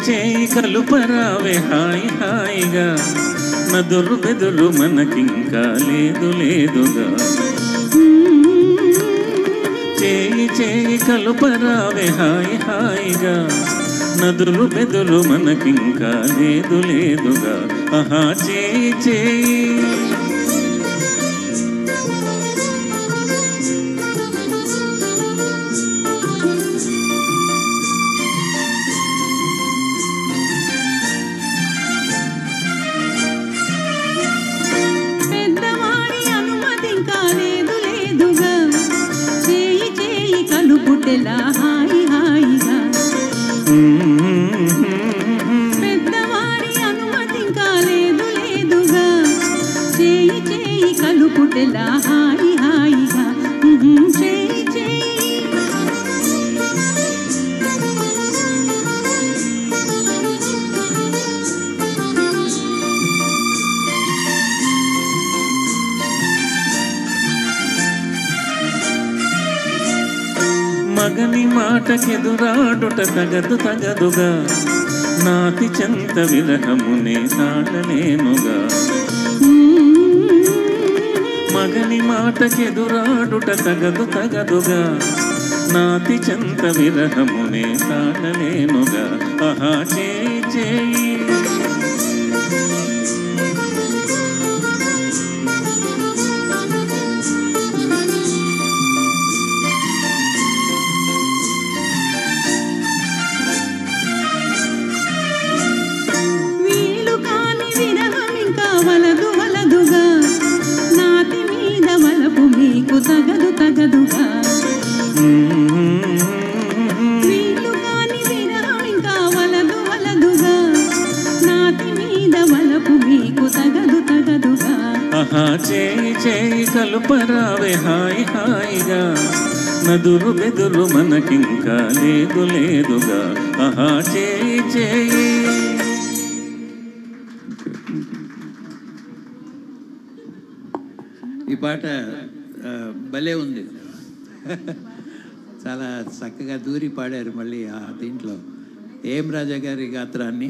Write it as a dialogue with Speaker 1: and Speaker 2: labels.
Speaker 1: చేయి కలుపరావే హాయి హాయిగా నదురు బెదురు మనకింకా లేదు లేదుగా చేయి కలుపరావే హాయి హాయిగా నదురు బెదురు మనకింకా లేదు లేదుగా ఆహా చేయి
Speaker 2: కలుపుటెలా హాయి హాయిగా పెద్దవారి అనుమతి కాలేదు లేదుగా చేయి కలుపుటెలా హాయి హాయిగా చేయి
Speaker 1: మగని మాటకెదురాడుట తగదుగా నాతి చెంత విరహమునే తాళలేనుగా మగని మాటకెదురాడుట తగదుగా నాతి చెంత విరహమునే తాళలేనుగా ఆహా చేయి
Speaker 2: వలదుగా నాతి మీద వలపు మీకు తగదుగా వీలు కాని విరహం ఇంకా వలదుగా నాతి మీద వలపు మీకు తగదుగా
Speaker 1: ఆహా చేయి కలుపరావే హాయి హాయిగా నదురు బెదురు మనకింకా లేదు లేదుగా ఆహా చేయి
Speaker 3: ఈ పాట భలే ఉంది. చాలా చక్కగా దూరి పాడారు మళ్ళీ దీంట్లో ఏం రాజా గారి గాత్రాన్ని.